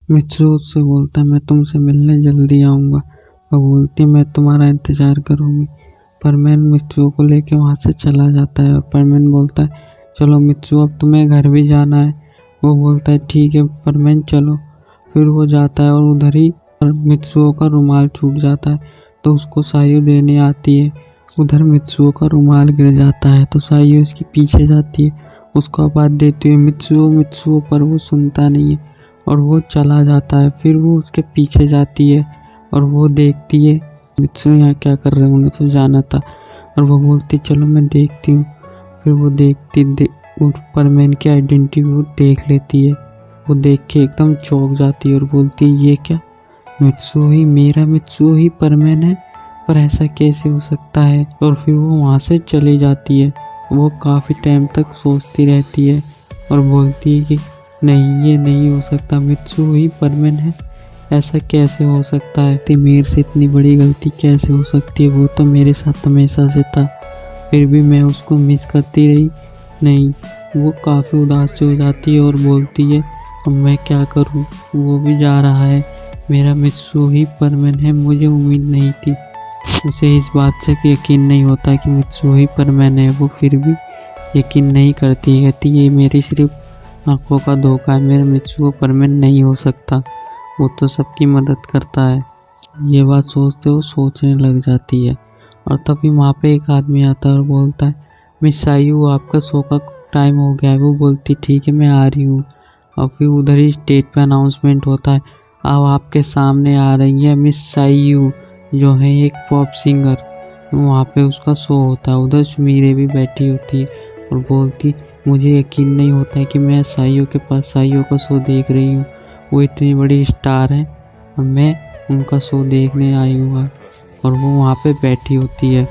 मित्सु उससे बोलता है मैं तुमसे मिलने जल्दी आऊँगा। वो बोलती है मैं तुम्हारा इंतज़ार करूँगी। परमैन मित्सुओ को लेके वहाँ से चला जाता है और परमैन बोलता है चलो मित्सु अब तुम्हें घर भी जाना है। वो बोलता है ठीक है परमैन चलो। फिर वो जाता है और उधर ही मित्सुओ का रुमाल छूट जाता है तो उसको सायु देने आती है। उधर मित्सुओ का रुमाल गिर जाता है तो सायु उसके पीछे जाती है, उसको आवाज़ देती है मित्सुओ मित्सुओ, पर वो सुनता नहीं है और वो चला जाता है। फिर वो उसके पीछे जाती है और वो देखती है मित्सु यहाँ क्या कर रहे हैं, उन्हें तो जाना था। और वो बोलती चलो मैं देखती हूँ। फिर वो देखती परमैन की आइडेंटिटी वो देख लेती है। वो देख के एकदम चौंक जाती है और बोलती है ये क्या, मेरा मित्सु ही परमैन है, पर ऐसा कैसे हो सकता है। और फिर वो वहाँ से चली जाती है। वो काफ़ी टाइम तक सोचती रहती है और बोलती है कि नहीं ये नहीं हो सकता, मित्सु ही परमैन है, ऐसा कैसे हो सकता है, तो मेरे से इतनी बड़ी गलती कैसे हो सकती है, वो तो मेरे साथ हमेशा से था, फिर भी मैं उसको मिस करती रही। नहीं, वो काफ़ी उदास हो जाती है और बोलती है अब मैं क्या करूं, वो भी जा रहा है, मेरा मित्सु ही परमैन है, मुझे उम्मीद नहीं थी। उसे इस बात से यकीन नहीं होता कि मित्सु ही परमैन है। वो फिर भी यकीन नहीं करती, कहती ये मेरी सिर्फ आंखों का धोखा है, मेरा मित्सु परमैन नहीं हो सकता, वो तो सबकी मदद करता है। ये बात सोचते वो सोचने लग जाती है और तभी वहाँ पे एक आदमी आता है और बोलता है मिस सायु आपका शो का टाइम हो गया है। वो बोलती ठीक है मैं आ रही हूँ। और फिर उधर ही स्टेज पे अनाउंसमेंट होता है, अब आपके सामने आ रही है मिस सायु जो है एक पॉप सिंगर। वहाँ पे उसका शो होता है। उधर सुमीरे भी बैठी होती है और बोलती मुझे यकीन नहीं होता है कि मैं सायु के पास सायु का शो देख रही हूँ, वो इतनी बड़ी स्टार है और मैं उनका शो देखने आई हूँ। और वो वहाँ पे बैठी होती है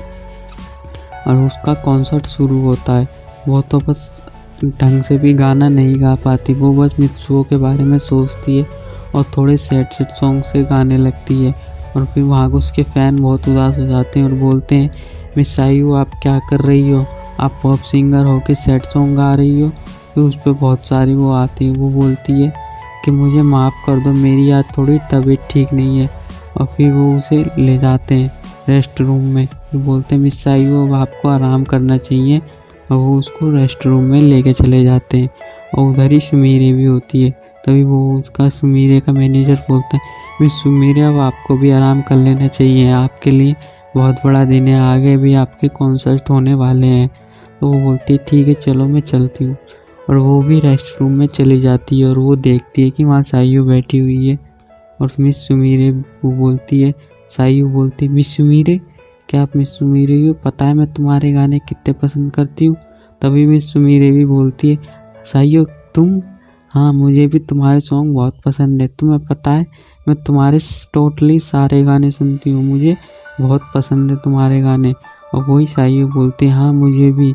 और उसका कॉन्सर्ट शुरू होता है। वो तो बस ढंग से भी गाना नहीं गा पाती, वो बस मित्सुओ के बारे में सोचती है और थोड़े सैड सॉन्ग से गाने लगती है। और फिर वहाँ के उसके फ़ैन बहुत उदास हो जाते हैं और बोलते हैं मिस सायु आप क्या कर रही हो, आप पॉप सिंगर हो के सैड सॉन्ग गा रही हो। फिर उस पर बहुत सारी वो आती है, वो बोलती है कि मुझे माफ़ कर दो, मेरी आज थोड़ी तबीयत ठीक नहीं है। और फिर वो उसे ले जाते हैं रेस्ट रूम में। वो बोलते हैं मिस सायु अब आपको आराम करना चाहिए, और वो उसको रेस्ट रूम में लेके चले जाते हैं। और उधर ही सुमीरे भी होती है। तभी वो उसका सुमीरे का मैनेजर बोलता है मिस सुमीरे अब आपको भी आराम कर लेना चाहिए, आपके लिए बहुत बड़ा दिन है, आगे भी आपके कॉन्सर्ट होने वाले हैं। तो वो बोलती है ठीक है चलो मैं चलती हूँ। और वो भी रेस्ट रूम में चली जाती है और वो देखती है कि वहाँ सायु बैठी हुई है। और मिस सुमीरे वो बोलती है, सायु बोलती है मिस सुमीरे क्या आप मिस सुमीरे हो, पता है मैं तुम्हारे गाने कितने पसंद करती हूँ। तभी मिस सुमीरे भी बोलती है सायु तुम, हाँ मुझे भी तुम्हारे सॉन्ग बहुत पसंद है, तुम्हें पता है मैं तुम्हारे टोटली सारे गाने सुनती हूँ, मुझे बहुत पसंद है तुम्हारे गाने। और वही सायु बोलती है हाँ मुझे भी।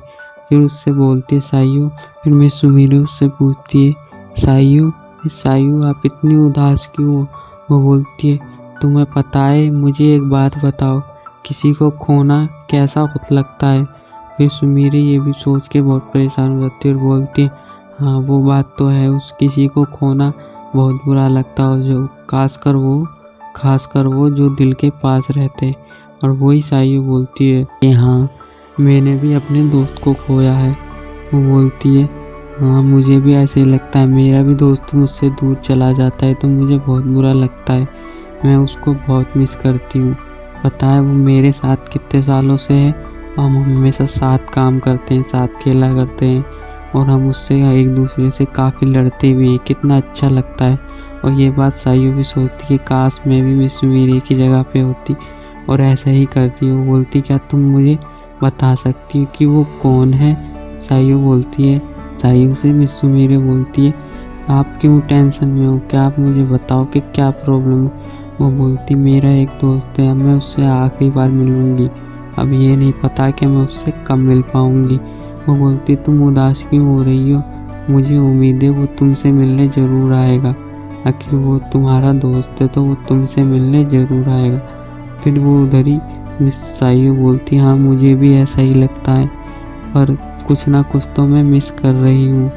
फिर उससे बोलती है सायु, फिर मिस सुमीरे उससे पूछती है सायु सायु आप इतनी उदास क्यों हो। वो बोलती है तुम्हें पता है, मुझे एक बात बताओ, किसी को खोना कैसा लगता है। फिर सुमीरे ये भी सोच के बहुत परेशान हो जाती है और बोलती है हाँ वो बात तो है, उस किसी को खोना बहुत बुरा लगता है, जो खासकर वो जो दिल के पास रहते हैं। और वही सायु बोलती है कि हाँ मैंने भी अपने दोस्त को खोया है। वो बोलती है हाँ मुझे भी ऐसे ही लगता है, मेरा भी दोस्त मुझसे दूर चला जाता है तो मुझे बहुत बुरा लगता है, मैं उसको बहुत मिस करती हूँ। पता है वो मेरे साथ कितने सालों से है, हम हमेशा साथ काम करते हैं, साथ खेला करते हैं और हम उससे एक दूसरे से काफ़ी लड़ते भी हैं, कितना अच्छा लगता है। और ये बात सायु भी सोचती है काश मैं भी मिस सुमीरे की जगह पे होती और ऐसा ही करती। वो बोलती क्या तुम मुझे बता सकती हो कि वो कौन है। सायु बोलती है, सायु से मिस सुमीरे बोलती है आप क्यों टेंशन में हो, क्या आप मुझे बताओ कि क्या प्रॉब्लम है। वो बोलती मेरा एक दोस्त है, मैं उससे आखिरी बार मिलूँगी, अब ये नहीं पता कि मैं उससे कब मिल पाऊँगी। वो बोलती तुम उदास क्यों हो रही हो, मुझे उम्मीद है वो तुमसे मिलने ज़रूर आएगा, आखिर वो तुम्हारा दोस्त है तो वो तुमसे मिलने ज़रूर आएगा। फिर वो उधर ही मिस सायु बोलती हाँ मुझे भी ऐसा ही लगता है, पर कुछ ना कुछ तो मैं मिस कर रही हूँ।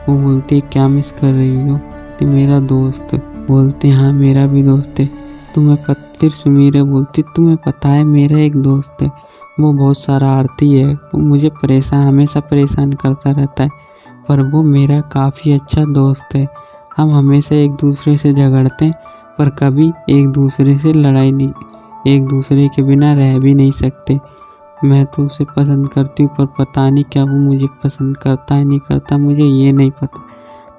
वो बोलती क्या मिस कर रही हो, तो मेरा दोस्त। बोलते हाँ मेरा भी दोस्त है। फिर सुमीरे बोलती तुम्हें पता है मेरा एक दोस्त है, वो बहुत शरारती है, वो मुझे हमेशा परेशान करता रहता है, पर वो मेरा काफ़ी अच्छा दोस्त है। हम हमेशा एक दूसरे से झगड़ते हैं पर कभी एक दूसरे से लड़ाई नहीं, एक दूसरे के बिना रह भी नहीं सकते। मैं तो उसे पसंद करती हूँ पर पता नहीं क्या वो मुझे पसंद करता है नहीं करता, मुझे ये नहीं पता।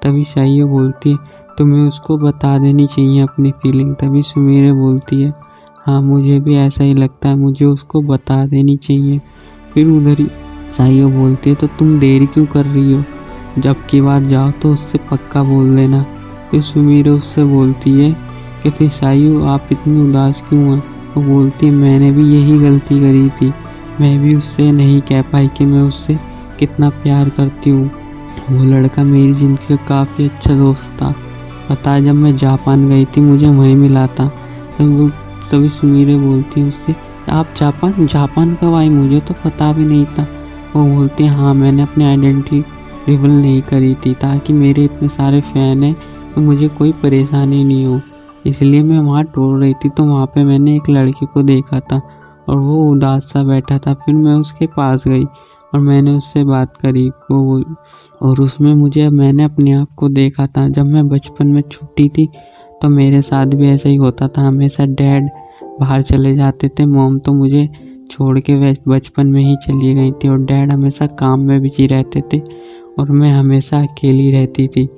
तभी शाइयो बोलती है तुम्हें उसको बता देनी चाहिए अपनी फीलिंग। तभी सुमीरे बोलती है हाँ मुझे भी ऐसा ही लगता है, मुझे उसको बता देनी चाहिए। फिर उधर ही शाइयो बोलती है तो तुम देरी क्यों कर रही हो, जब की बार जाओ तो उससे पक्का बोल देना। फिर सुमीरे उससे बोलती है कि फिर शाइयो आप इतनी उदास क्यों हैं। वो बोलती है मैंने भी यही गलती करी थी, मैं भी उससे नहीं कह पाई कि मैं उससे कितना प्यार करती हूँ। वो लड़का मेरी ज़िंदगी का काफ़ी अच्छा दोस्त था, पता है जब मैं जापान गई थी मुझे वहीं मिला था। तभी सुमीरे बोलती है उससे आप जापान कब आई, मुझे तो पता भी नहीं था। वो बोलती है हाँ मैंने अपनी आइडेंटिटी रिवील नहीं करी थी ताकि मेरे इतने सारे फ़ैन हैं तो मुझे कोई परेशानी नहीं हो, इसलिए मैं वहाँ टूर रही थी। तो वहाँ पे मैंने एक लड़के को देखा था और वो उदास सा बैठा था, फिर मैं उसके पास गई और मैंने उससे बात करी और उसमें मैंने अपने आप को देखा था। जब मैं बचपन में छोटी थी तो मेरे साथ भी ऐसा ही होता था, हमेशा डैड बाहर चले जाते थे, मॉम तो मुझे छोड़ के बचपन में ही चली गई थी और डैड हमेशा काम में बिजी रहते थे और मैं हमेशा अकेली रहती थी।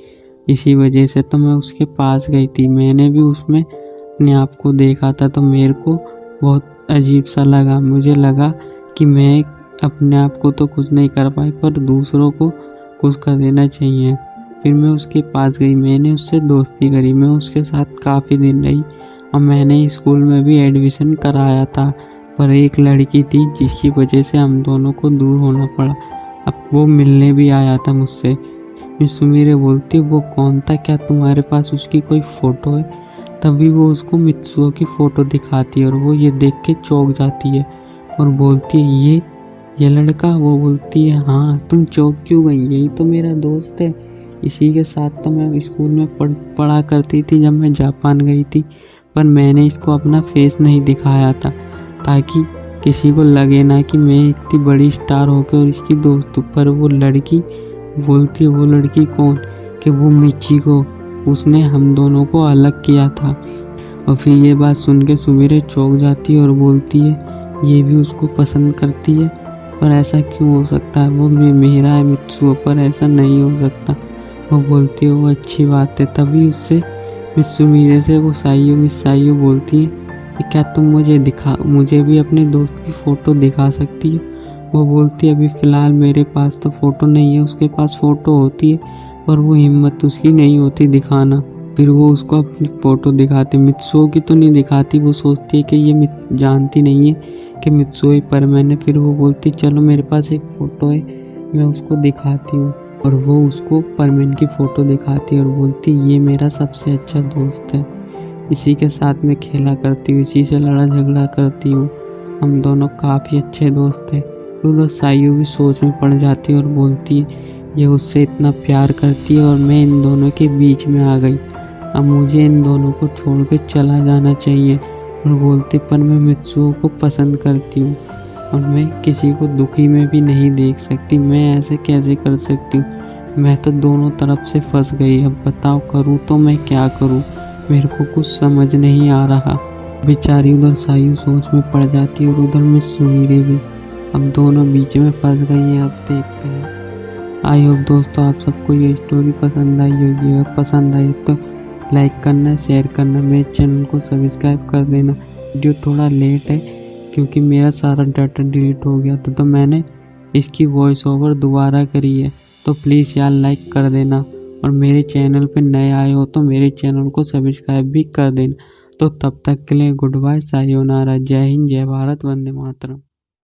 इसी वजह से तो मैं उसके पास गई थी, मैंने भी उसमें अपने आप को देखा था तो मेरे को बहुत अजीब सा लगा। मुझे लगा कि मैं अपने आप को तो कुछ नहीं कर पाई पर दूसरों को कुछ कर देना चाहिए। फिर मैं उसके पास गई, मैंने उससे दोस्ती करी, मैं उसके साथ काफ़ी दिन रही और मैंने स्कूल में भी एडमिशन कराया था। पर एक लड़की थी जिसकी वजह से हम दोनों को दूर होना पड़ा। अब वो मिलने भी आया था मुझसे। मिस सुमीरे बोलती वो कौन था, क्या तुम्हारे पास उसकी कोई फ़ोटो है। तभी वो उसको मित्सुओ की फ़ोटो दिखाती है और वो ये देख के चौंक जाती है और बोलती है ये लड़का। वो बोलती है हाँ तुम चौंक क्यों गई, यही तो मेरा दोस्त है, इसी के साथ तो मैं स्कूल में पढ़ा करती थी जब मैं जापान गई थी। पर मैंने इसको अपना फेस नहीं दिखाया था ताकि किसी को लगे ना कि मैं इतनी बड़ी स्टार होकर और इसकी दोस्त हूँ। पर वो लड़की बोलती है वो लड़की कौन, कि वो मिचिको, उसने हम दोनों को अलग किया था। और फिर ये बात सुन के सुमीरे चौंक जाती है और बोलती है ये भी उसको पसंद करती है, पर ऐसा क्यों हो सकता है, वो मेरा है मित्सुओ, पर ऐसा नहीं हो सकता। वो बोलती है वो अच्छी बात है। तभी उससे मिस सुमीरे से मिस साइयो बोलती है कि क्या तुम मुझे भी अपने दोस्त की फ़ोटो दिखा सकती है। वो बोलती है अभी फ़िलहाल मेरे पास तो फ़ोटो नहीं है, उसके पास फ़ोटो होती है पर वो हिम्मत उसकी नहीं होती दिखाना। फिर वो उसको अपनी फ़ोटो दिखाती, मित्सुओ की तो नहीं दिखाती, वो सोचती है कि ये जानती नहीं है कि मित्सुओ ही पर मैंने। फिर वो बोलती चलो मेरे पास एक फ़ोटो है मैं उसको दिखाती हूँ, और वो उसको परमेन की फ़ोटो दिखाती है और बोलती ये मेरा सबसे अच्छा दोस्त है, इसी के साथ मैं खेला करती हूँ, इसी से लड़ा झगड़ा करती हूँ, हम दोनों काफ़ी अच्छे दोस्त हैं। तो साइयो भी सोच में पड़ जाती है और बोलती है ये उससे इतना प्यार करती है और मैं इन दोनों के बीच में आ गई, अब मुझे इन दोनों को छोड़ के चला जाना चाहिए। और बोलती पर मैं मित्सुओ को पसंद करती हूँ और मैं किसी को दुखी में भी नहीं देख सकती, मैं ऐसे कैसे कर सकती हूँ, मैं तो दोनों तरफ से फंस गई, अब बताओ करूँ तो मैं क्या करूँ, मेरे को कुछ समझ नहीं आ रहा। बेचारी उधर सायु सोच में पड़ जाती है और उधर मिस सुमीरे भी, अब दोनों बीच में फंस गई हैं। अब देखते हैं। आई होप दोस्तों आप सबको ये स्टोरी पसंद आई होगी, अगर पसंद आई तो लाइक करना, शेयर करना, मेरे चैनल को सब्सक्राइब कर देना। वीडियो थोड़ा लेट है क्योंकि मेरा सारा डाटा डिलीट हो गया था, तो मैंने इसकी वॉइस ओवर दोबारा करी है, तो प्लीज़ यार लाइक कर देना और मेरे चैनल पे नए आए हो तो मेरे चैनल को सब्सक्राइब भी कर देना। तो तब तक के लिए गुड बाय, सायोनारा, जय हिंद, जय भारत, वंदे मातरम।